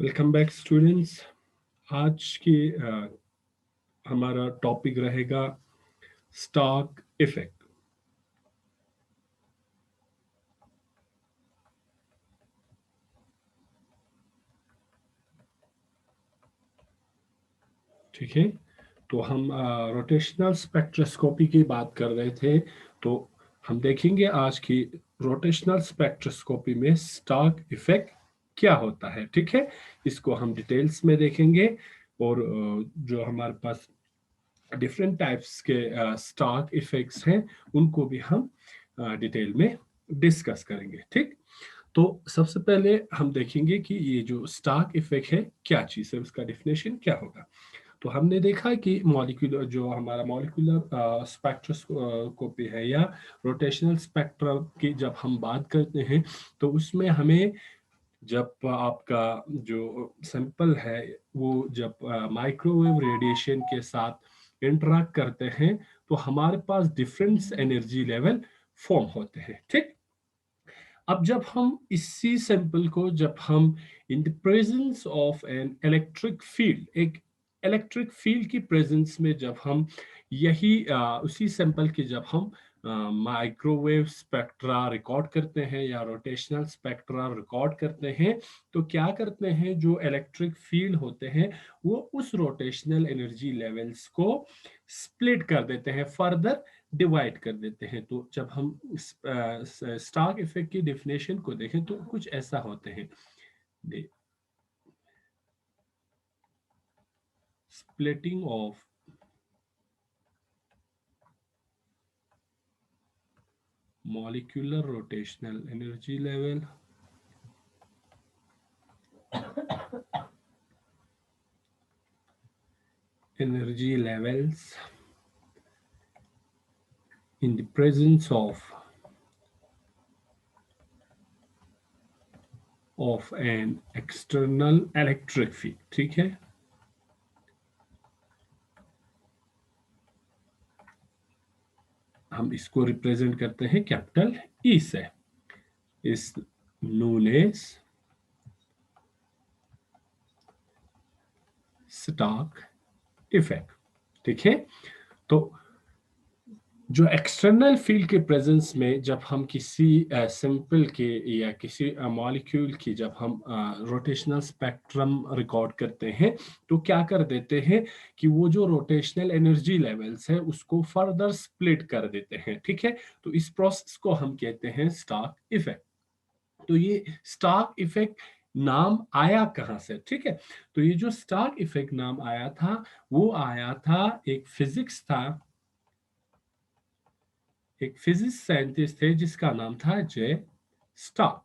Welcome back students. आज की हमारा टॉपिक रहेगा स्टॉक इफेक्ट। ठीक है, तो हम रोटेशनल स्पेक्ट्रोस्कोपी की बात कर रहे थे। तो हम देखेंगे आज की रोटेशनल स्पेक्ट्रोस्कोपी में स्टॉक इफेक्ट क्या होता है। ठीक है, इसको हम डिटेल्स में देखेंगे और जो हमारे पास डिफरेंट टाइप्स के स्टॉक इफेक्ट्स हैं उनको भी हम डिटेल में डिस्कस करेंगे। ठीक, तो सबसे पहले हम देखेंगे कि ये जो स्टॉक इफेक्ट है क्या चीज़ है, उसका डेफिनेशन क्या होगा। तो हमने देखा कि मॉलिक्यूलर जो हमारा मॉलिक्यूलर स्पेक्ट्रोस्कोपी है या रोटेशनल स्पेक्ट्रम की जब हम बात करते हैं तो उसमें हमें जब आपका जो सैंपल है वो जब माइक्रोवेव रेडिएशन के साथ इंटरेक्ट करते हैं तो हमारे पास डिफरेंट एनर्जी लेवल फॉर्म होते हैं। ठीक, अब जब हम इसी सैंपल को जब हम in the presence of an electric field, एक इलेक्ट्रिक फील्ड की प्रेजेंस में जब हम यही उसी सैंपल की जब हम माइक्रोवेव स्पेक्ट्रा रिकॉर्ड करते हैं या रोटेशनल स्पेक्ट्रा रिकॉर्ड करते हैं तो क्या करते हैं, जो इलेक्ट्रिक फील्ड होते हैं वो उस रोटेशनल एनर्जी लेवल्स को स्प्लिट कर देते हैं, फर्दर डिवाइड कर देते हैं। तो जब हम स्टार्क इफेक्ट की डेफिनेशन को देखें तो कुछ ऐसा होते हैं, splitting of molecular rotational energy level energy levels in the presence of an external electric field। ठीक है, हम इसको रिप्रेजेंट करते हैं कैपिटल ई से, इस नोन एज स्टॉक इफेक्ट। ठीक है, तो जो एक्सटर्नल फील्ड के प्रेजेंस में जब हम किसी सिंपल के या किसी मॉलिक्यूल की जब हम रोटेशनल स्पेक्ट्रम रिकॉर्ड करते हैं तो क्या कर देते हैं कि वो जो रोटेशनल एनर्जी लेवल्स है उसको फर्दर स्प्लिट कर देते हैं। ठीक है, तो इस प्रोसेस को हम कहते हैं स्टॉक इफेक्ट। तो ये स्टॉक इफेक्ट नाम आया कहाँ से? ठीक है, तो ये जो स्टॉक इफेक्ट नाम आया था वो आया था, एक फिजिक्स था, एक फिजिक्स साइंटिस्ट थे जिसका नाम था जे स्टार्क।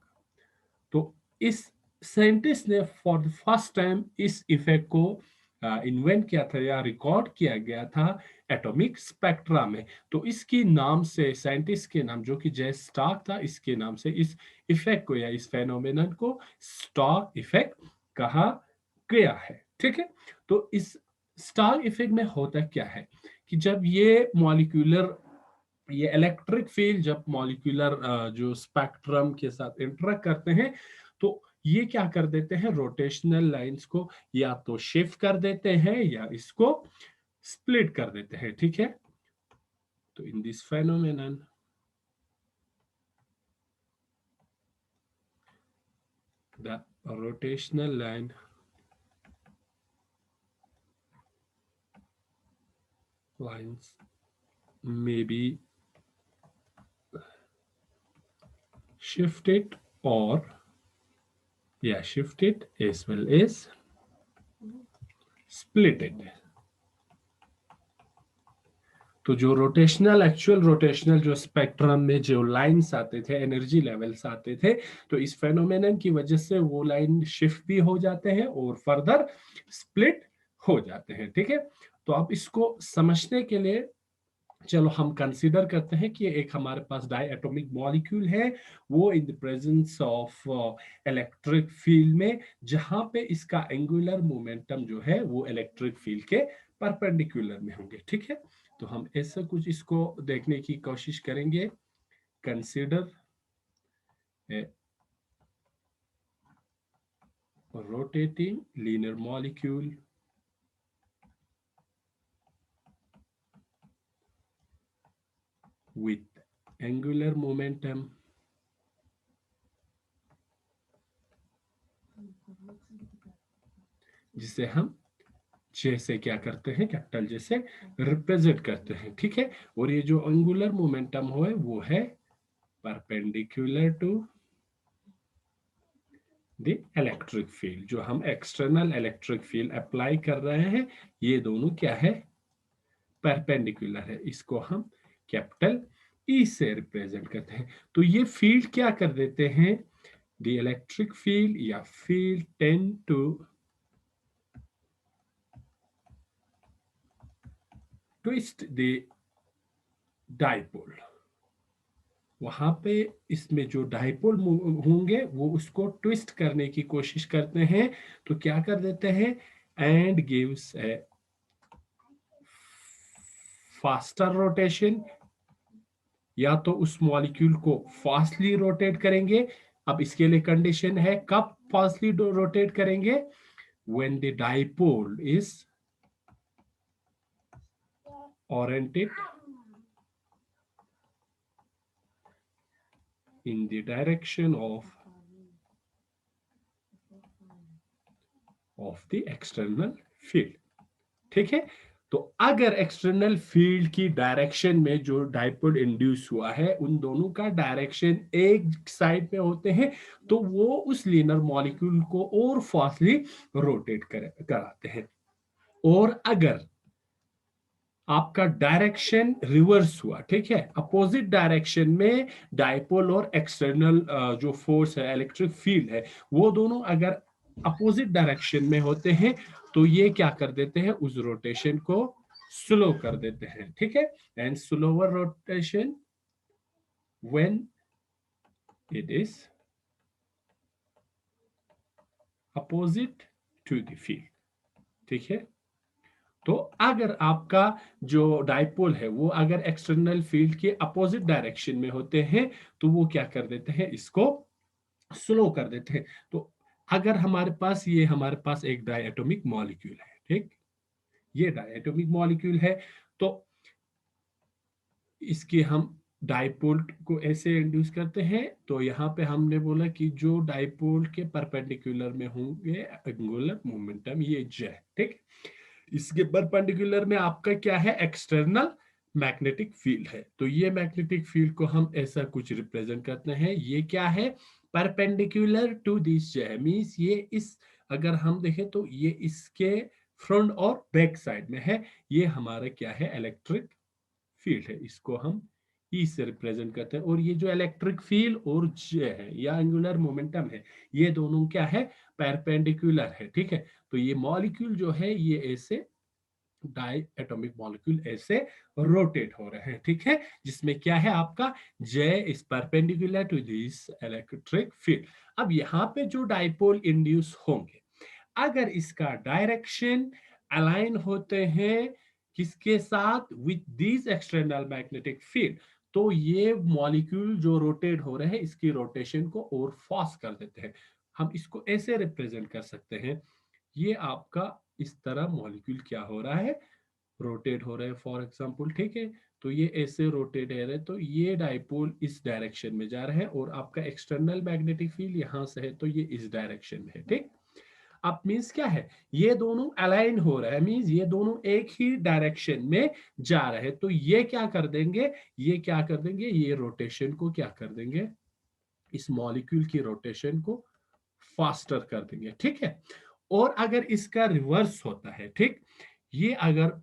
तो इस साइंटिस्ट ने फॉर द फर्स्ट टाइम इस इफेक्ट को इन्वेंट किया था या रिकॉर्ड किया गया था एटॉमिक स्पेक्ट्रा में। तो इसकी नाम से, साइंटिस्ट के नाम जो कि जे स्टार्क था, इसके नाम से इस इफेक्ट को या इस फेनोमेनन को स्टार्क इफेक्ट कहा गया है। ठीक है, तो इस स्टार्क इफेक्ट में होता क्या है कि जब ये इलेक्ट्रिक फील्ड जब मॉलिक्यूलर जो स्पेक्ट्रम के साथ इंटरेक्ट करते हैं तो ये क्या कर देते हैं, रोटेशनल लाइंस को या तो शिफ्ट कर देते हैं या इसको स्प्लिट कर देते हैं। ठीक है, तो in this phenomenon the rotational line lines may be shifted or shifted as well as splitted। तो जो एक्चुअल रोटेशनल जो स्पेक्ट्रम में जो लाइंस आते थे, एनर्जी लेवल्स आते थे, तो इस फेनोमेनन की वजह से वो लाइन शिफ्ट भी हो जाते हैं और फर्दर स्प्लिट हो जाते हैं। ठीक है, तो आप इसको समझने के लिए चलो हम कंसीडर करते हैं कि एक हमारे पास डाई एटॉमिक मॉलिक्यूल है, वो in the presence of electric field में, जहां पे इसका एंगुलर मोमेंटम जो है वो इलेक्ट्रिक फील्ड के परपेंडिकुलर में होंगे। ठीक है, तो हम ऐसा कुछ इसको देखने की कोशिश करेंगे। Consider rotating linear molecule with angular momentum जिसे हम जैसे क्या करते हैं, कैपिटल जैसे रिप्रेजेंट करते हैं, ठीक है। और ये जो एंगुलर मोमेंटम हो है वो है perpendicular to the electric field. जो हम एक्सटर्नल इलेक्ट्रिक फील्ड अप्लाई कर रहे हैं ये दोनों क्या है, परपेंडिकुलर है। इसको हम कैपिटल ई से रिप्रेजेंट करते हैं। तो ये फील्ड क्या कर देते हैं, द इलेक्ट्रिक फील्ड या field tend to twist the dipole. वहां पे इसमें जो डाइपोल होंगे वो उसको ट्विस्ट करने की कोशिश करते हैं। तो क्या कर देते हैं, and gives A faster rotation, या तो उस मॉलिक्यूल को फास्टली रोटेट करेंगे। अब इसके लिए कंडीशन है, कब फास्टली रोटेट करेंगे, when the dipole is oriented in the direction of the external field, ठीक है। तो अगर एक्सटर्नल फील्ड की डायरेक्शन में जो डाइपोल इंड्यूस हुआ है उन दोनों का डायरेक्शन एक साइड पे होते हैं तो वो उस लीनर मॉलिक्यूल को और फास्टली रोटेट कराते हैं। और अगर आपका डायरेक्शन रिवर्स हुआ, ठीक है, अपोजिट डायरेक्शन में डाइपोल और एक्सटर्नल जो फोर्स है, इलेक्ट्रिक फील्ड है, वो दोनों अगर अपोजिट डायरेक्शन में होते हैं तो ये क्या कर देते हैं, उस रोटेशन को स्लो कर देते हैं, ठीक है। And slower rotation when it is opposite to the field, ठीक है। तो अगर आपका जो डाइपोल है वो अगर एक्सटर्नल फील्ड के अपोजिट डायरेक्शन में होते हैं तो वो क्या कर देते हैं, इसको स्लो कर देते हैं। तो अगर हमारे पास एक डायटोमिक मॉलिक्यूल है, ठीक, ये डायटोमिक मॉलिक्यूल है, तो इसके हम डाइपोल को ऐसे इंड्यूस करते हैं। तो यहाँ पे हमने बोला कि जो डाइपोल के परपेंडिकुलर में होंगे एंगुलर मोमेंटम ये j, ठीक। इसके परपेंडिकुलर में आपका क्या है, एक्सटर्नल मैग्नेटिक फील्ड है। तो ये मैग्नेटिक फील्ड को हम ऐसा कुछ रिप्रेजेंट करते हैं, ये क्या है, perpendicular to this j, means ये इस, अगर हम देखें तो ये इसके फ्रंट और बैक साइड में है। ये हमारा क्या है, इलेक्ट्रिक फील्ड है, इसको हम ई से रिप्रेजेंट करते हैं। और ये जो इलेक्ट्रिक फील्ड और जे है या एंगुलर मोमेंटम है ये दोनों क्या है, परपेंडिकुलर है, ठीक है। तो ये मॉलिक्यूल जो है ये ऐसे डाई एटॉमिक मॉलिक्यूल ऐसे रोटेट हो रहे हैं, ठीक है, जिसमें क्या है आपका J is perpendicular to this electric field. अब यहाँ पे जो डाइपोल इंड्यूस होंगे, अगर इसका डायरेक्शन अलाइन होते हैं किसके साथ, with this external magnetic field, तो ये मॉलिक्यूल जो रोटेट हो रहे हैं इसकी रोटेशन को और फास्ट कर देते हैं। हम इसको ऐसे रिप्रेजेंट कर सकते हैं, ये आपका इस तरह मॉलिक्यूल क्या हो रहा है, रोटेट हो रहे हैं फॉर एग्जांपल, ठीक है। तो ये ऐसे रोटेट है रहे, तो ये डाइपोल इस डायरेक्शन में जा रहा है और आपका एक्सटर्नल मैग्नेटिक फील्ड यहां से है तो ये इस डायरेक्शन में है, ठीक। अब मीन्स क्या है, ये दोनों अलाइन हो रहे हैं, मीन्स ये दोनों एक ही डायरेक्शन में जा रहे हैं। तो ये क्या कर देंगे, ये क्या कर देंगे, ये रोटेशन को क्या कर देंगे, इस मॉलिक्यूल की रोटेशन को फास्टर कर देंगे, ठीक है। और अगर इसका रिवर्स होता है, ठीक, ये अगर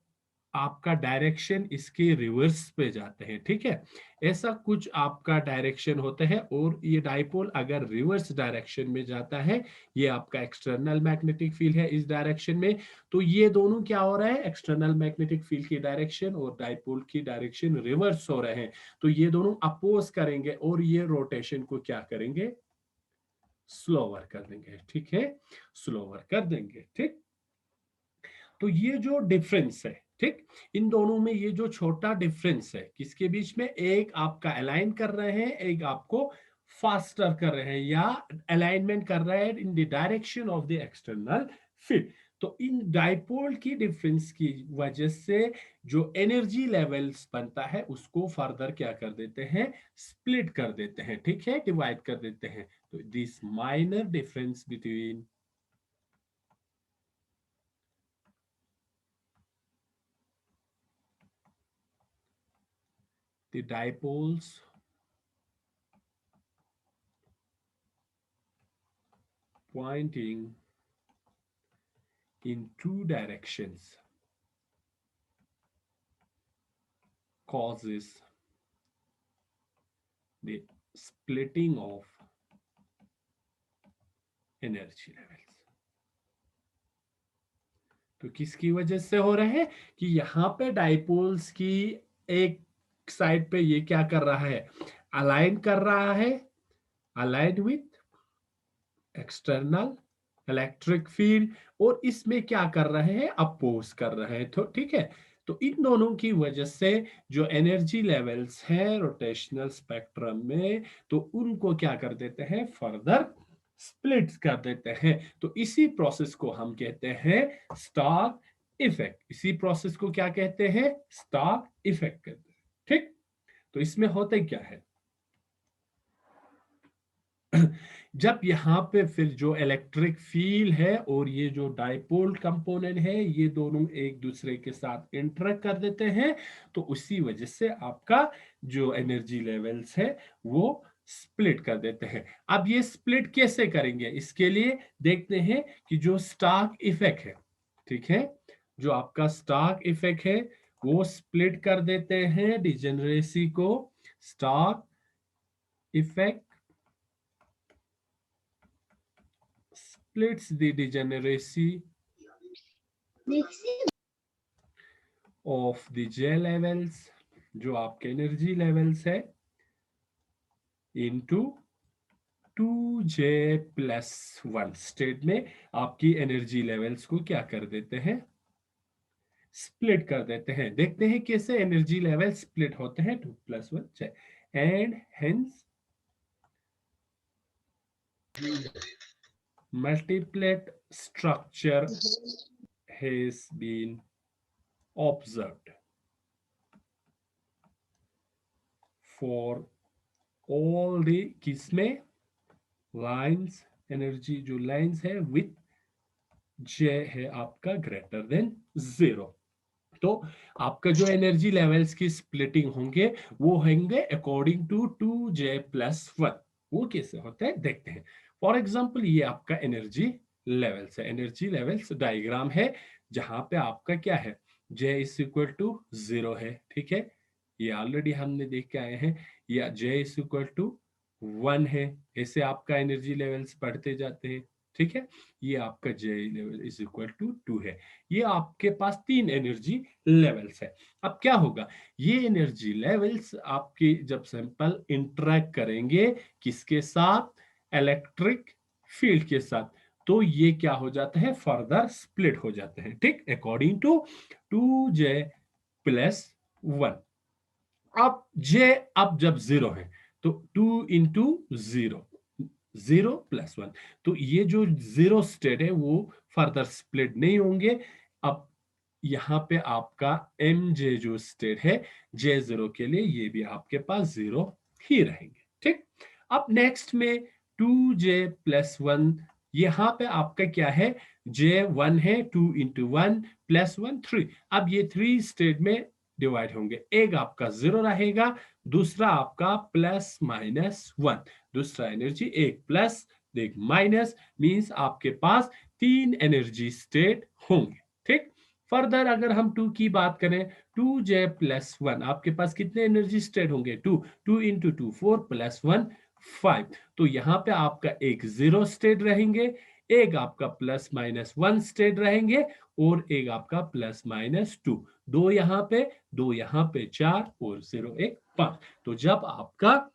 आपका डायरेक्शन इसके रिवर्स पे जाते हैं, ठीक है, ऐसा कुछ आपका डायरेक्शन होता है और ये डाइपोल अगर रिवर्स डायरेक्शन में जाता है, ये आपका एक्सटर्नल मैग्नेटिक फील्ड है इस डायरेक्शन में, तो ये दोनों क्या हो रहा है, एक्सटर्नल मैग्नेटिक फील्ड की डायरेक्शन और डाइपोल की डायरेक्शन रिवर्स हो रहे हैं। तो ये दोनों अपोज करेंगे और ये रोटेशन को क्या करेंगे, स्लोअर कर देंगे, ठीक है, स्लोअर कर देंगे, ठीक। तो ये जो डिफरेंस है, ठीक, इन दोनों में ये जो छोटा डिफरेंस है किसके बीच में, एक आपका अलाइन कर रहे हैं, एक आपको फास्टर कर रहे हैं या अलाइनमेंट कर रहे हैं in the direction of the external field. तो इन डाइपोल की डिफरेंस की वजह से जो एनर्जी लेवल्स बनता है उसको फर्दर क्या कर देते हैं, स्प्लिट कर देते हैं, ठीक है, डिवाइड कर देते हैं। तो this minor difference between the dipoles pointing in two directions causes the splitting of energy levels। तो किसकी वजह से हो रहे हैं कि यहाँ पे डाइपोल्स की एक साइड पे ये क्या कर रहा है, अलाइन कर रहा है, align with external electric field, और इसमें क्या कर रहे हैं, अपोज कर रहे हैं। तो ठीक है, तो इन दोनों की वजह से जो एनर्जी लेवल्स हैं रोटेशनल स्पेक्ट्रम में, तो उनको क्या कर देते हैं, फर्दर स्प्लिट कर देते हैं। तो इसी प्रोसेस को हम कहते हैं स्टार्क इफेक्ट। इसी प्रोसेस को क्या कहते हैं, स्टार्क इफेक्ट कहते हैं। ठीक, तो इसमें होता क्या है जब यहाँ पे फिर जो इलेक्ट्रिक फील्ड है और ये जो डाइपोल कंपोनेंट है, ये दोनों एक दूसरे के साथ इंटरेक्ट कर देते हैं, तो उसी वजह से आपका जो एनर्जी लेवल्स है वो स्प्लिट कर देते हैं। अब ये स्प्लिट कैसे करेंगे, इसके लिए देखते हैं कि जो स्टार्क इफेक्ट है, ठीक है, जो आपका स्टार्क इफेक्ट है वो स्प्लिट कर देते हैं डिजेनरेसी को। Stark effect splits the degeneracy of the J levels, जो आपके एनर्जी लेवल्स है, into 2J+1 स्टेट में आपकी एनर्जी लेवल्स को क्या कर देते हैं, स्प्लिट कर देते हैं। देखते हैं कैसे एनर्जी लेवल स्प्लिट होते हैं 2+1 and hence multiplet structure has been observed for all the किसमें, लाइंस, एनर्जी जो लाइंस है विथ जे है आपका ग्रेटर देन 0। तो आपका जो एनर्जी लेवल्स की स्प्लिटिंग होंगे वो होंगे अकॉर्डिंग टू 2J+1। वो कैसे होते हैं देखते हैं। फॉर एग्जांपल ये आपका एनर्जी लेवल्स है, एनर्जी लेवल्स डायग्राम है, जहां पे आपका क्या है, J इज इक्वल टू 0 है, ठीक है, ये ऑलरेडी हमने देख के आए हैं, या J इज इक्वल टू 1 है। ऐसे आपका एनर्जी लेवल्स बढ़ते जाते हैं, ठीक है। ये आपका J level is equal to 2 है। ये आपके पास 3 एनर्जी लेवल्स है। अब क्या होगा, ये एनर्जी लेवल्स आपके जब सैंपल इंटरेक्ट करेंगे किसके साथ, इलेक्ट्रिक फील्ड के साथ, तो ये क्या हो जाता है, फर्दर स्प्लिट हो जाते हैं, ठीक, अकॉर्डिंग टू 2J+1। अब जब 0 है तो 2 × 0, 0+1, तो ये जो 0 स्टेट है वो फर्दर स्प्लिट नहीं होंगे। अब यहाँ पे आपका MJ जो स्टेट है J0 के लिए, ये भी आपके पास 0 ही रहेंगे, ठीक। अब नेक्स्ट में 2J+1, यहाँ पे आपका क्या है, J1 है, 2 × 1+1 3। अब ये 3 स्टेट में डिवाइड होंगे, एक आपका 0 रहेगा, दूसरा आपका +-1, दूसरा एनर्जी एक प्लस एक माइनस, मींस आपके पास 3 एनर्जी स्टेट होंगे, ठीक। फर्दर अगर हम 2 की बात करें, 2J+1 आपके पास कितने एनर्जी स्टेट होंगे, 2, 2 × 2 4 +1 5। तो यहाँ पे आपका एक 0 स्टेट रहेंगे, एक आपका +-1 स्टेट रहेंगे, और एक आपका +-2, दो यहाँ पे, दो यहाँ पे 4 और 0 1 5। तो जब आपका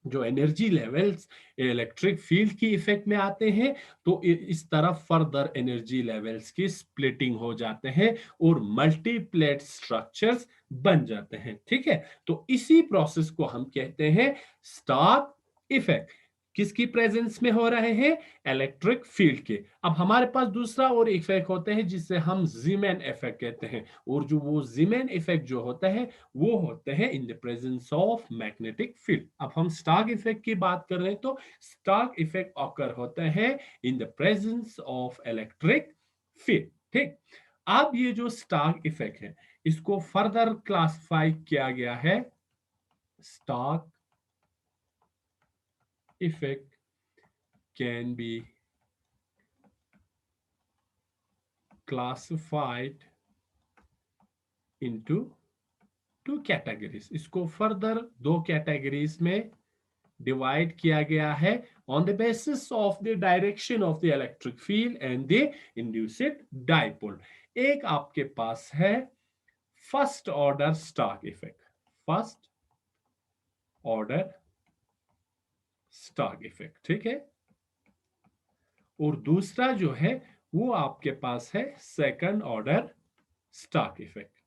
जो एनर्जी लेवल्स इलेक्ट्रिक फील्ड की इफेक्ट में आते हैं, तो इस तरफ फर्दर एनर्जी लेवल्स की स्प्लिटिंग हो जाते हैं और मल्टीप्लेट स्ट्रक्चर्स बन जाते हैं, ठीक है। तो इसी प्रोसेस को हम कहते हैं स्टार्क इफेक्ट किसकी प्रेजेंस में हो रहे हैं? इलेक्ट्रिक फील्ड के। अब हमारे पास दूसरा और इफेक्ट होते हैं जिससे हम जीमैन इफेक्ट कहते हैं, और जो वो जीमैन इफेक्ट जो होता है वो होते हैं in the presence of magnetic field. अब हम स्टार्क इफेक्ट की बात कर रहे हैं, तो स्टार्क इफेक्ट ऑकर होता है in the presence of electric field. ठीक, अब ये जो स्टार्क इफेक्ट है इसको फर्दर क्लासिफाई किया गया है। Stark effect can be classified into two categories। इसको फर्दर दो कैटेगरीज में डिवाइड किया गया है on the basis of the direction of the electric field and the induced dipole. एक आपके पास है first order Stark effect, first order Stark effect, ठीक है। और दूसरा जो है वो आपके पास है सेकंड ऑर्डर स्टार्क इफेक्ट।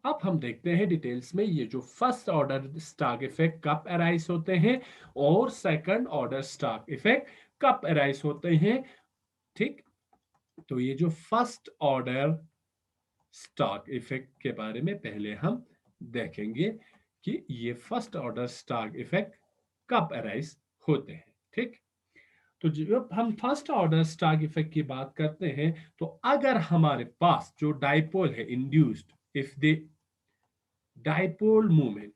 अब हम देखते हैं डिटेल्स में ये जो फर्स्ट ऑर्डर स्टार्क इफेक्ट कब अराइज होते हैं और सेकंड ऑर्डर स्टार्क इफेक्ट कब अराइज होते हैं। ठीक, तो ये जो फर्स्ट ऑर्डर स्टार्क इफेक्ट के बारे में पहले हम देखेंगे कि ये फर्स्ट ऑर्डर स्टार्क इफेक्ट कब अराइज होते हैं। ठीक, तो जब हम फर्स्ट ऑर्डर स्टार्क इफेक्ट की बात करते हैं तो अगर हमारे पास जो डाइपोल है induced, if the dipole movement,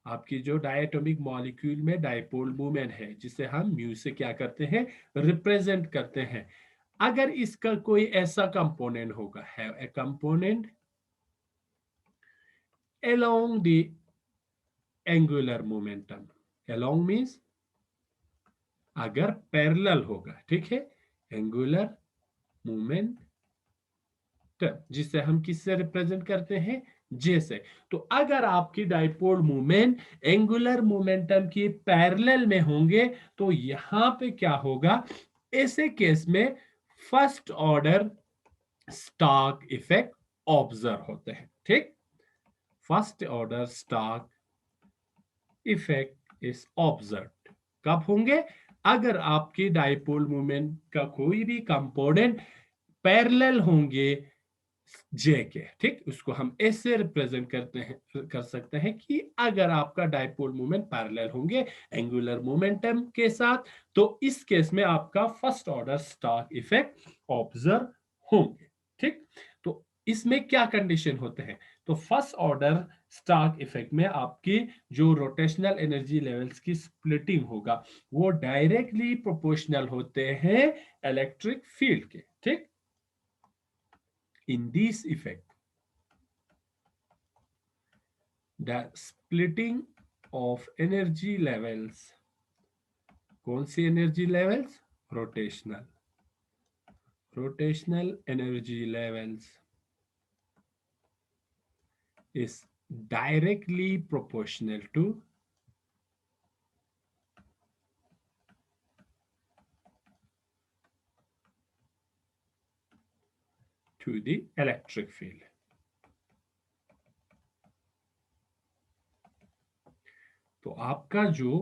आपकी जो डायटोमिक मॉलिक्यूल में डाइपोल मूवमेंट है जिसे हम म्यू से क्या करते हैं, रिप्रेजेंट करते हैं, अगर इसका कोई ऐसा कंपोनेंट होगा, है ए component along the angular momentum, along means अगर पैरेलल होगा, ठीक है, एंगुलर मूवमेंट जिसे हम किससे रिप्रेजेंट करते हैं, जे से। तो अगर आपकी डाइपोल मूवमेंट एंगुलर मोमेंटम की पैरेलल में होंगे तो यहां पे क्या होगा, ऐसे केस में first order Stark effect observe होते हैं। ठीक, first order Stark effect is observe कब होंगे, अगर आपकी डाइपोल मूवमेंट का कोई भी कंपोनेंट पैरेलल होंगे जे के। ठीक, उसको हम ऐसे रिप्रेजेंट करते हैं, कर सकते हैं कि अगर आपका डाइपोल मूवमेंट पैरेलल होंगे एंगुलर मोमेंटम के साथ तो इस केस में आपका first order Stark effect observe होंगे। ठीक, तो इसमें क्या कंडीशन होते हैं, तो फर्स्ट ऑर्डर स्टार्क इफेक्ट में आपकी जो रोटेशनल एनर्जी लेवल्स की स्प्लिटिंग होगा वो डायरेक्टली प्रोपोर्शनल होते हैं इलेक्ट्रिक फील्ड के। ठीक, in this effect the splitting of energy levels, कौन सी energy levels, rotational, rotational energy levels is directly proportional to the electric field। तो आपका जो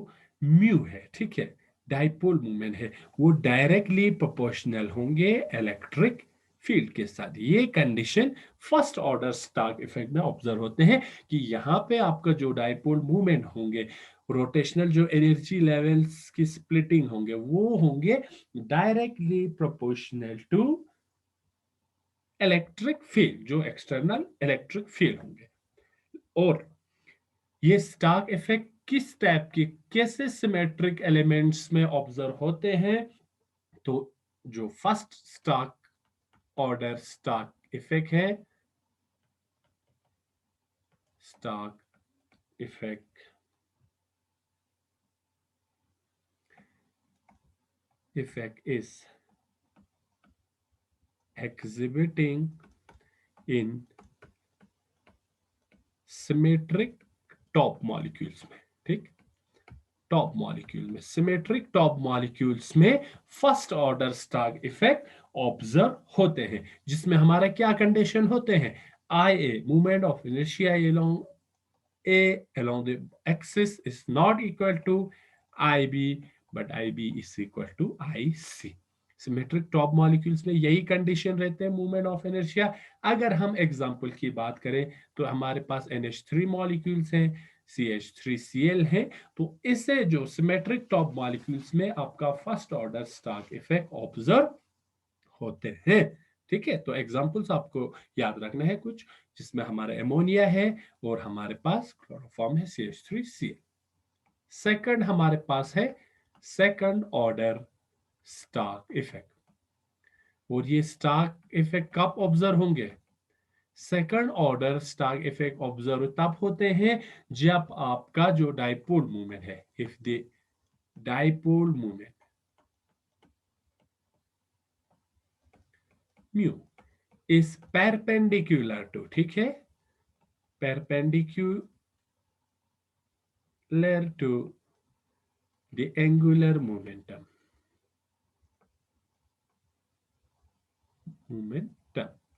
म्यू है, ठीक है, डाइपोल मूवमेंट है, वो डायरेक्टली प्रोपोर्शनल होंगे इलेक्ट्रिक फील्ड के साथ। ये condition first order Stark effect में ऑब्जर्व होते हैं कि यहाँ पे आपका जो डाइपोल मूवमेंट होंगे, रोटेशनल जो एनर्जी लेवल्स की स्प्लिटिंग होंगे वो होंगे directly proportional to electric field, जो एक्सटर्नल इलेक्ट्रिक फील्ड होंगे। और ये स्टार्क इफेक्ट किस टाइप के, कैसे सिमेट्रिक एलिमेंट्स में ऑब्जर्व होते हैं, तो जो first Stark order Stark effect है, Stark effect is exhibiting in symmetric top molecules में। ठीक, टॉप मॉलिक्यूल में, सिमेट्रिक टॉप मॉलिक्यूल्स में first order Stark effect observe होते हैं, जिसमें हमारा क्या कंडीशन होते हैं, I A movement of inertia along A along the axis is not equal to IB, but IB is equal to IC. Symmetric top molecules में यही कंडीशन रहते हैं मूवमेंट ऑफ इनर्शिया। अगर हम एग्जांपल की बात करें तो हमारे पास NH3 मॉलिक्यूल्स हैं, CH3Cl है, तो इससे जो सिमेट्रिक टॉप मॉलिक्यूल्स में आपका first order Stark effect observe होते हैं। ठीक है, तो एग्जांपल्स आपको याद रखना है कुछ, जिसमें हमारा एमोनिया है और हमारे पास क्लोरोफॉर्म है CH3Cl। सेकंड हमारे पास है सेकंड ऑर्डर स्टार्क इफेक्ट, और ये स्टार्क इफेक्ट कब ऑब्जर्व होंगे? Second order Stark effect observe तब होते हैं जब आपका जो डाइपोल मूवमेंट है, if the dipole movement mu is perpendicular to, ठीक है, perpendicular to the angular momentum,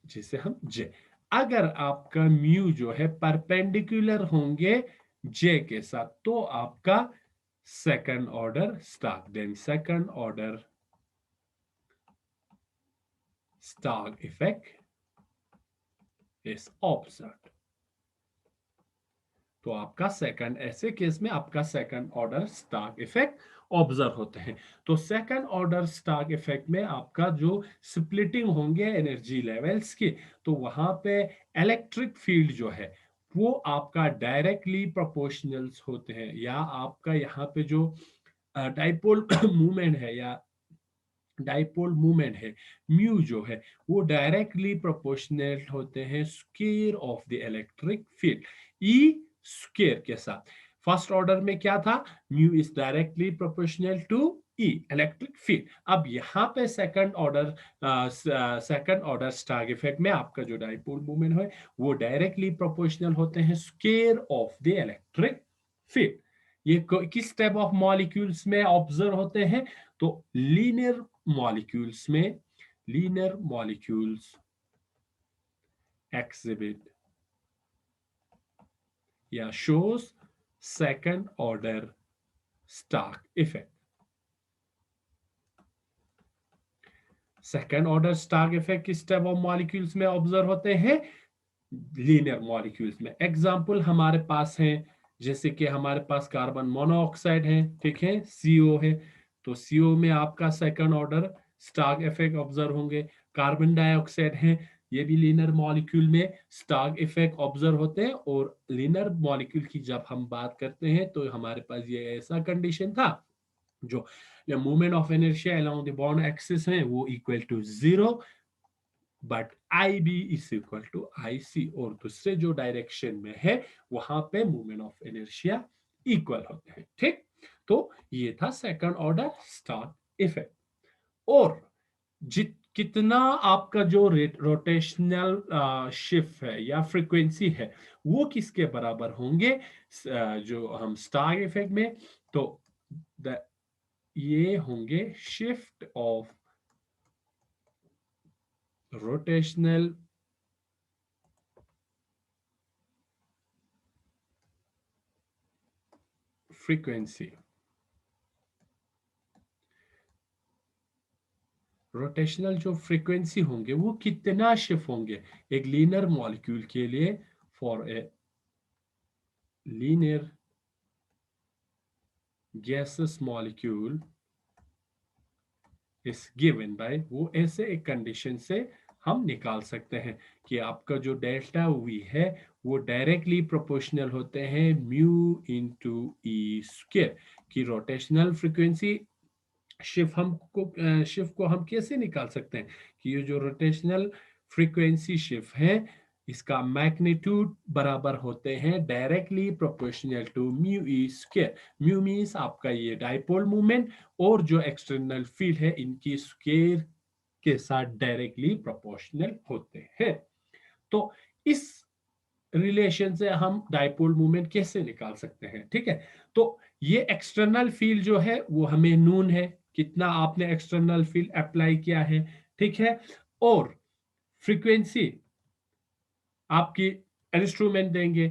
जिसे हम जे, अगर आपका म्यू जो है परपेंडिकुलर होंगे जे के साथ, तो आपका second order Stark, then second order Stark effect is observed. तो आपका सेकंड, ऐसे केस में आपका second order Stark effect observe होते हैं। तो सेकंड ऑर्डर स्टार्क इफेक्ट में आपका जो स्प्लिटिंग होंगे एनर्जी लेवल्स की, तो वहां पे इलेक्ट्रिक फील्ड जो है वो आपका डायरेक्टली प्रोपोर्शनल्स होते हैं, या आपका यहाँ पे जो डाइपोल मूवमेंट है या डाइपोल मूवमेंट है, म्यू जो है वो डायरेक्टली प्रोपोर्शनल होते हैं square of the electric field, E square के साथ। फर्स्ट ऑर्डर में क्या था? Mu is directly proportional to E electric field. अब यहाँ पे सेकंड ऑर्डर स्टार्क इफेक्ट में आपका जो डाइपोल मूवमेंट है वो डायरेक्टली प्रोपोर्शनल होते हैं square of the electric field. ये किस टाइप ऑफ मॉलिक्यूल्स में ऑब्जर्व होते हैं? तो लीनियर मॉलिक्यूल्स में, लीनियर मॉलिक्यूल्स exhibit या shows second order Stark effect। Second order Stark effect किस टाइप ऑफ मॉलिक्यूल्स में ऑब्जर्व होते हैं? लीनियर मॉलिक्यूल्स में। एग्जांपल हमारे पास है, जैसे कि हमारे पास कार्बन मोनोऑक्साइड है, ठीक है, CO है, तो CO में आपका second order Stark effect observe होंगे। कार्बन डाइऑक्साइड है, ये भी लीनियर मॉलिक्यूल में स्टार्क इफेक्ट ऑब्जर्व होते हैं। और लीनियर मॉलिक्यूल की जब हम बात करते हैं तो हमारे पास ये ऐसा कंडीशन था, जो movement of inertia along the bond axis है वो equal to 0, but IB is equal to IC, और दूसरे जो डायरेक्शन में है वहां पे मूवमेंट ऑफ इनर्शिया इक्वल होते हैं। ठीक, तो ये था सेकंड ऑर्डर स्टार्क इफेक्ट। और कितना आपका जो रोटेशनल शिफ्ट है या फ्रीक्वेंसी है वो किसके बराबर होंगे जो हम स्टार्क इफेक्ट में, तो ये होंगे shift of rotational frequency. Rotational जो फ्रीक्वेंसी होंगे वो कितना शिफ्ट होंगे एक लीनियर मॉलिक्यूल के लिए, for a linear gases molecule is given by, वो ऐसे एक कंडीशन से हम निकाल सकते हैं कि आपका जो डेल्टा वी है वो डायरेक्टली प्रोपोर्शनल होते हैं म्यू इनटू ई स्क्वायर की रोटेशनल फ्रीक्वेंसी शिफ्ट को हम कैसे निकाल सकते हैं कि ये जो रोटेशनल फ्रीक्वेंसी शिफ्ट है इसका मैग्नीट्यूड बराबर होते हैं directly proportional to mu E square. Mu means आपका ये डाइपोल मूवमेंट और जो एक्सटर्नल फील्ड है इनकी स्क्वायर के साथ डायरेक्टली प्रोपोर्शनल होते हैं। तो इस रिलेशन से हम डाइपोल मूवमेंट कैसे निकाल सकते हैं? ठीक है, तो ये एक्सटर्नल फील्ड जो है वो हमें नून है, कितना आपने एक्सटर्नल फील्ड अप्लाई किया है, ठीक है, और फ्रीक्वेंसी आपकी इंस्ट्रूमेंट देंगे,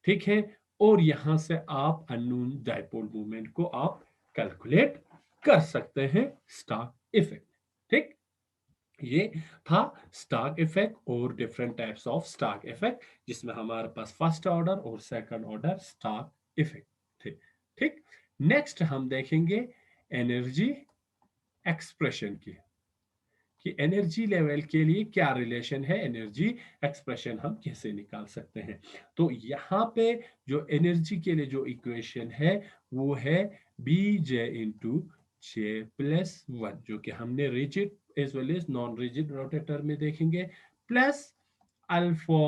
ठीक है, और यहां से आप अननोन डायपोल मोमेंट को आप कैलकुलेट कर सकते हैं स्टार्क इफेक्ट। ठीक, ये था स्टार्क इफेक्ट और different types of Stark effect, जिसमें हमारे पास फर्स्ट ऑर्डर और सेकंड ऑर्डर स्टार्क इफेक्ट थे। ठीक, नेक्स्ट हम देखेंगे एनर्जी एक्सप्रेशन की, कि एनर्जी लेवल के लिए क्या रिलेशन है, एनर्जी एक्सप्रेशन हम कैसे निकाल सकते हैं। तो यहाँ पे जो एनर्जी के लिए जो इक्वेशन है वो है B J into J plus one, जो कि हमने rigid as well as non rigid rotator में देखेंगे, plus alpha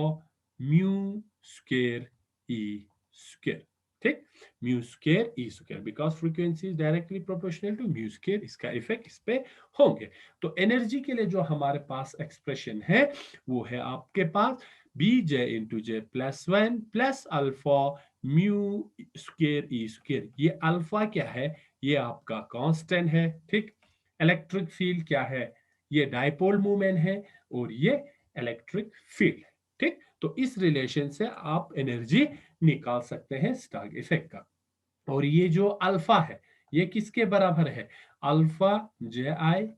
mu square E square. ठीक, mu square E square, because frequency is directly proportional to mu square, इसका effect इस पे होंगे। तो एनर्जी के लिए जो हमारे पास एक्सप्रेशन है वो है आपके पास B J into J plus one plus alpha mu square E square. ये अल्फा क्या है, ये आपका कांस्टेंट है। ठीक, इलेक्ट्रिक फील्ड क्या है, ये डायपोल मूवमेंट है, और ये इलेक्ट्रिक फील्ड है। ठीक, तो इस रिलेशन से आप एनर्जी निकाल सकते हैं स्टार्क इफेक्ट का। और ये जो अल्फा है ये किसके बराबर है, अल्फा जे आई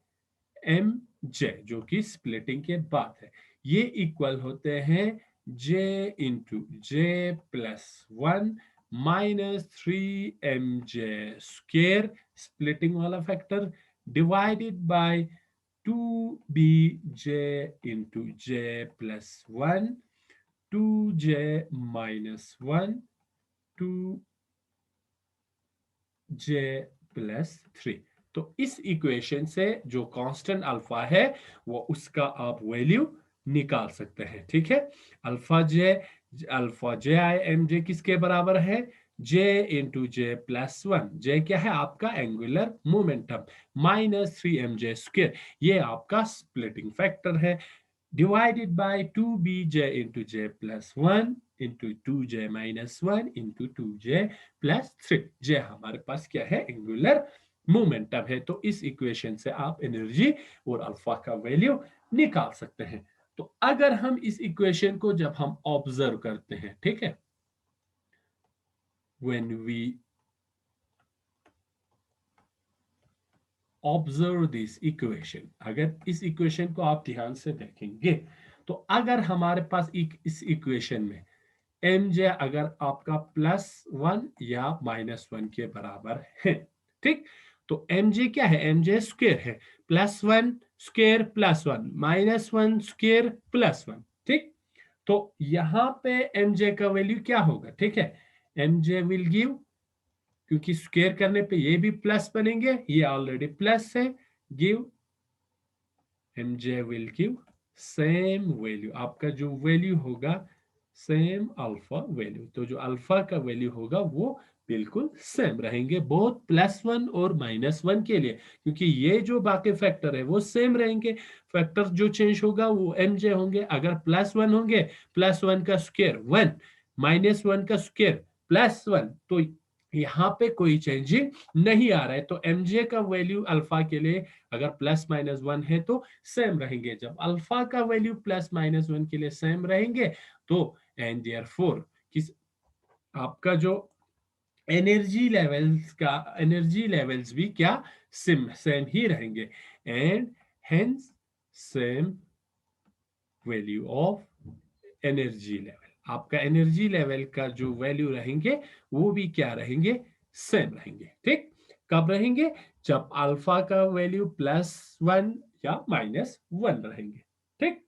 एम जे, जो कि स्प्लिटिंग के बाद है, ये इक्वल होते हैं J into J plus one minus three M J स्क्र, स्प्लिटिंग वाला factor, divided by two B J into J plus one two J minus one two J plus three. तो इस इक्वेशन से जो कांस्टेंट अल्फा है वो उसका आप वैल्यू निकाल सकते हैं। ठीक है, अल्फा जे आई एम जे किसके बराबर है, J into J plus one, J क्या है आपका angular momentum, minus three M J square, ये आपका स्प्लिटिंग फैक्टर है, divided by 2bj into j plus 1 into 2j minus 1 into 2j plus 3। j हमारे पास क्या है, एंगुलर मोमेंटम है। तो इस इक्वेशन से आप एनर्जी और अल्फा का वैल्यू निकाल सकते हैं। तो अगर हम इस इक्वेशन को जब हम ऑब्जर्व करते हैं, ठीक है, when we observe this equation, अगर इस इक्वेशन को आप ध्यान से देखेंगे तो अगर हमारे पास इस इक्वेशन में एम जे अगर आपका प्लस वन या माइनस वन के बराबर है, ठीक, तो एम जे क्या है, एम जे स्क्वेयर है, plus one square plus one minus one square plus one. ठीक, तो यहां पे एम जे का वैल्यू क्या होगा, ठीक है, एम जे विल गिव, क्योंकि स्क्वेयर करने पे ये भी प्लस बनेंगे, ये ऑलरेडी प्लस है, give M J will give same value, आपका जो वैल्यू होगा सेम अल्फा वैल्यू। तो जो अल्फा का वैल्यू होगा वो बिल्कुल सेम रहेंगे बोथ प्लस वन और माइनस वन के लिए, क्योंकि ये जो बाकी फैक्टर है वो सेम रहेंगे। फैक्टर जो चेंज होगा वो एम जे होंगे। अगर प्लस वन होंगे, प्लस वन का स्क्वेयर वन, माइनस वन का स्क्वेयर प्लस वन, तो यहाँ पे कोई चेंजिंग नहीं आ रहा है। तो एम जे का वैल्यू अल्फा के लिए अगर प्लस माइनस वन है तो सेम रहेंगे। जब अल्फा का वैल्यू प्लस माइनस वन के लिए सेम रहेंगे तो एंड देयरफॉर किस आपका जो एनर्जी लेवल्स भी क्या सेम सेम ही रहेंगे, and hence same value of energy level, आपका एनर्जी लेवल का जो वैल्यू रहेंगे वो भी क्या रहेंगे, सेम रहेंगे। ठीक, कब रहेंगे, जब अल्फा का वैल्यू प्लस वन या माइनस वन रहेंगे। ठीक,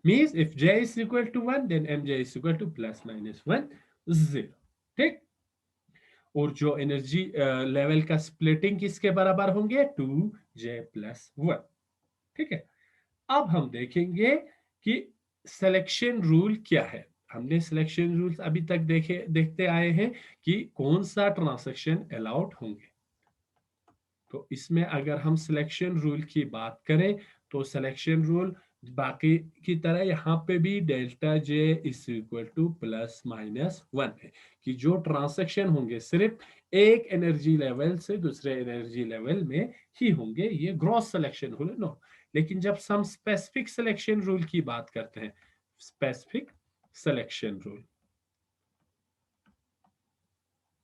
means if j is equal to 1 then mj is equal to plus minus 1 0। ठीक, और जो एनर्जी लेवल का स्प्लिटिंग किसके बराबर होंगे, टू जे प्लस वन। ठीक है, अब हम देखेंगे कि सिलेक्शन रूल क्या है। हमने सिलेक्शन रूल्स अभी तक देखते आए हैं कि कौन सा ट्रांजैक्शन अलाउड होंगे। तो इसमें अगर हम सिलेक्शन रूल की बात करें तो सिलेक्शन रूल बाकी की तरह यहाँ पे भी delta J is equal to plus minus one है, कि जो ट्रांजैक्शन होंगे सिर्फ एक एनर्जी लेवल से दूसरे एनर्जी लेवल में ही होंगे। ये ग्रॉस सिलेक्शन रूल नो। लेकिन जब हम स्पेसिफिक सिलेक्शन रूल की बात करते हैं, स्पेसिफिक सिलेक्शन रूल।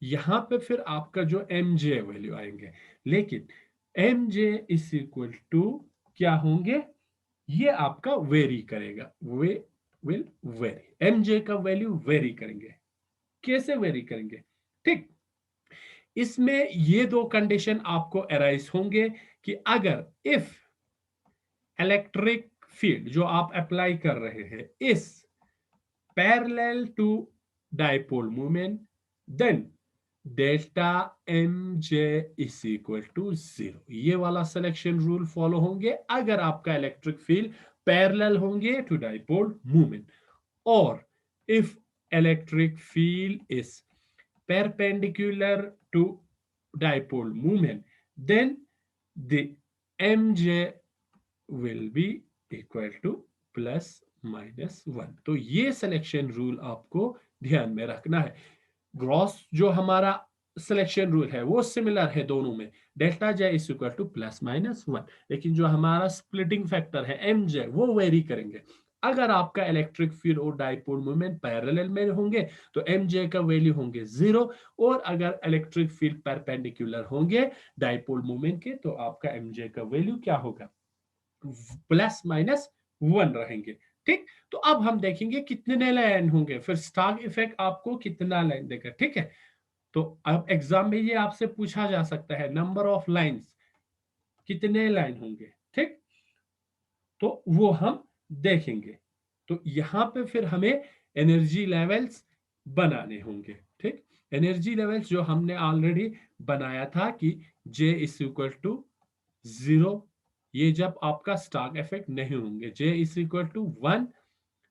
यहां पे फिर आपका जो एम जे वैल्यू आएंगे, लेकिन M J is equal to क्या होंगे, ये आपका वेरी करेगा, वे विल वेरी, एम जे का वैल्यू वेरी करेंगे। कैसे वेरी करेंगे? ठीक, इसमें ये दो कंडीशन आपको अराइज होंगे कि अगर इफ इलेक्ट्रिक फील्ड जो आप अप्लाई कर रहे हैं इस parallel to dipole movement, then delta M J is equal to zero. ये वाला सिलेक्शन रूल फॉलो होंगे अगर आपका इलेक्ट्रिक फील्ड पैरेलल होंगे टू डाइपोल मूवमेंट, और if electric field is perpendicular to dipole moment, then the mj will be equal to plus minus one. तो ये selection rule आपको ध्यान में रखना है। ग्रॉस जो हमारा सिलेक्शन रूल है वो सिमिलर है दोनों में, delta J is equal to plus minus one, लेकिन जो हमारा स्प्लिटिंग फैक्टर है एम जे वो वेरी करेंगे। अगर आपका इलेक्ट्रिक फील्ड और डाइपोल मूवमेंट पैरेलल में होंगे तो एम जे का वैल्यू होंगे जीरो, और अगर इलेक्ट्रिक फील्ड परपेंडिकुलर होंगे डाइपोल मूवमेंट के तो आपका एम जे का वैल्यू क्या होगा, प्लस माइनस वन रहेंगे। ठीक, तो अब हम देखेंगे कितने लाइन होंगे, फिर स्टार्क इफेक्ट आपको कितना लाइन देगा। ठीक है, तो अब एग्जाम में ये आपसे पूछा जा सकता है नंबर ऑफ लाइंस, कितने लाइन होंगे। ठीक, तो वो हम देखेंगे। तो यहां पे फिर हमें एनर्जी लेवल्स बनाने होंगे। ठीक, एनर्जी लेवल्स जो हमने ऑलरेडी बनाया था कि J is equal to zero, ये जब आपका स्टार्क इफेक्ट नहीं होंगे, J is equal to one,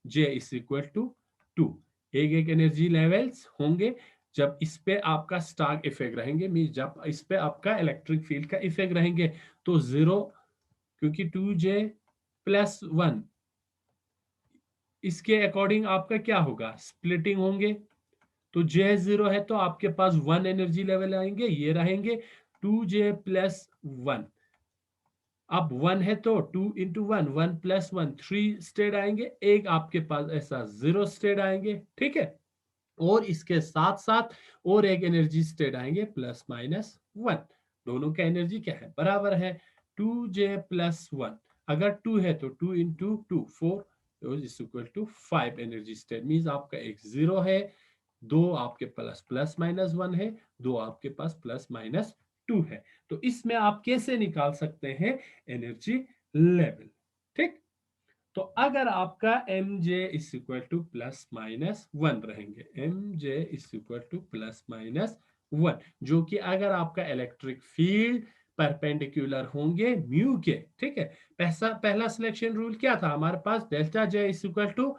J is equal to two, एक एक एनर्जी लेवल्स होंगे जब इस पे आपका स्टार्क इफेक्ट रहेंगे, मीन जब इस पे आपका इलेक्ट्रिक फील्ड का इफेक्ट रहेंगे तो जीरो, क्योंकि 2J प्लस वन, इसके अकॉर्डिंग आपका क्या होगा, स्प्लिटिंग होंगे। तो J जीरो है तो आपके पास वन एनर्जी लेवल आएंगे, ये रहेंगे 2J प्लस वन। अब वन है तो two into one, one plus one, three state आएंगे, एक आपके पास ऐसा जीरो स्टेट आएंगे। ठीक है, और इसके साथ साथ और एक एनर्जी स्टेट आएंगे प्लस माइनस वन, दोनों का एनर्जी क्या है, बराबर है 2J प्लस वन। अगर टू है तो two into two four is equal to five energy state, means आपका एक जीरो है, दो आपके पास प्लस माइनस वन है, दो आपके पास प्लस माइनस टू है। तो इसमें आप कैसे निकाल सकते हैं एनर्जी लेवल। ठीक, तो अगर आपका M J is equal to plus minus one रहेंगे, M J is equal to plus minus one, जो कि अगर आपका इलेक्ट्रिक फील्ड परपेंडिकुलर होंगे म्यू के। ठीक है, पहला सिलेक्शन रूल क्या था हमारे पास, delta J is equal to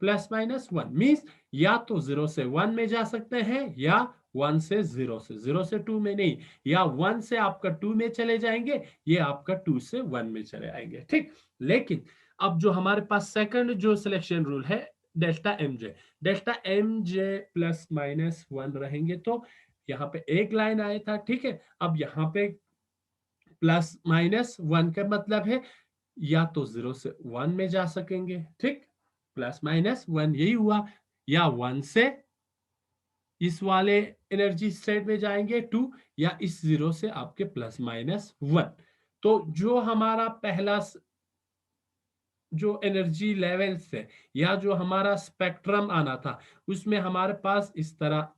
plus minus one, means या तो जीरो से वन में जा सकते हैं या वन से जीरो से टू में नहीं, या वन से आपका टू में चले जाएंगे, ये आपका टू से वन में चले आएंगे। ठीक, लेकिन अब जो हमारे पास सेकंड जो सिलेक्शन रूल है delta M J plus minus one रहेंगे, तो यहाँ पे एक लाइन आया था। ठीक है, अब यहाँ पे प्लस माइनस वन का मतलब है या तो जीरो से वन में जा सकेंगे, ठीक, प्लस माइनस वन यही हुआ, या वन से इस वाले एनर्जी स्टेट में जाएंगे टू, या इस जीरो से आपके प्लस माइनस वन। तो जो हमारा पहला जो एनर्जी लेवल से या जो हमारा स्पेक्ट्रम आना था उसमें हमारे पास इस तरह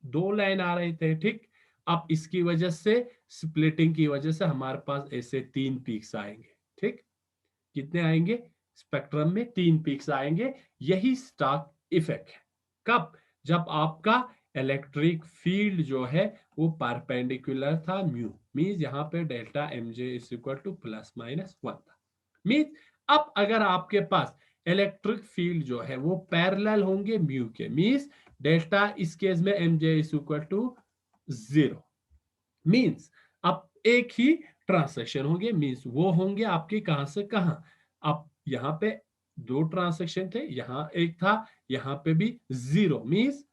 दो लाइन आ रहे थे। ठीक, अब इसकी वजह से स्प्लिटिंग की वजह से हमारे पास ऐसे तीन पीक्स आएंगे। ठीक, कितने आएंगे, स्पेक्ट्रम में तीन पीक्स आएंगे, यही स्टार्क इफेक्ट है। कब, जब आपका इलेक्ट्रिक फील्ड जो है वो परपेंडिकुलर था म्यू, मींस यहाँ पे delta M J is equal to plus minus one था। मींस अब अगर आपके पास इलेक्ट्रिक फील्ड जो है वो पैरेलल होंगे म्यू के, मींस डेल्टा इस केस में M J is equal to zero, means अब एक ही ट्रांसेक्शन होंगे, मींस वो होंगे आपके कहां से कहां। अब यहाँ पे दो ट्रांसेक्शन थे, यहाँ एक था, यहाँ पे भी जीरो, मींस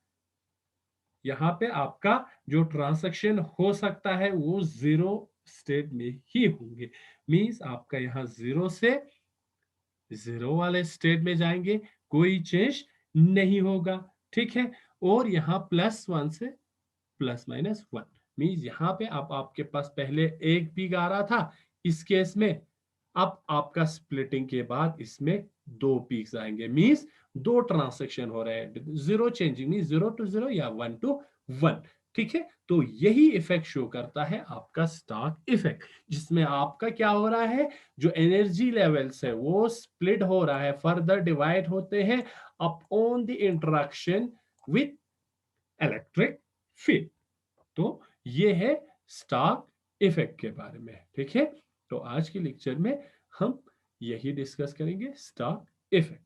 यहाँ पे आपका जो ट्रांसेक्शन हो सकता है वो जीरो स्टेट में ही होंगे, मींस आपका यहाँ जीरो से जीरो वाले स्टेट में जाएंगे, कोई चेंज नहीं होगा, ठीक है। और यहाँ +1 से ±1 मीन्स यहाँ पे अब आपके पास पहले एक पीक आ रहा था, इस केस में अब आपका स्प्लिटिंग के बाद इसमें दो पीक्स आएंगे, मीन्स दो ट्रांसेक्शन हो रहे हैं, जीरो चेंजिंग मीन 0 to 0 या 1 to 1, ठीक है। तो यही इफेक्ट शो करता है आपका स्टॉक इफेक्ट, जिसमें आपका क्या हो रहा है, जो एनर्जी लेवल्स है वो स्प्लिट हो रहा है, फर्दर डिवाइड होते हैं upon the interaction with electric field. तो ये है स्टॉक इफेक्ट के बारे में, ठीक है। तो आज के लेक्चर में हम यही डिस्कस करेंगे, स्टॉक इफेक्ट।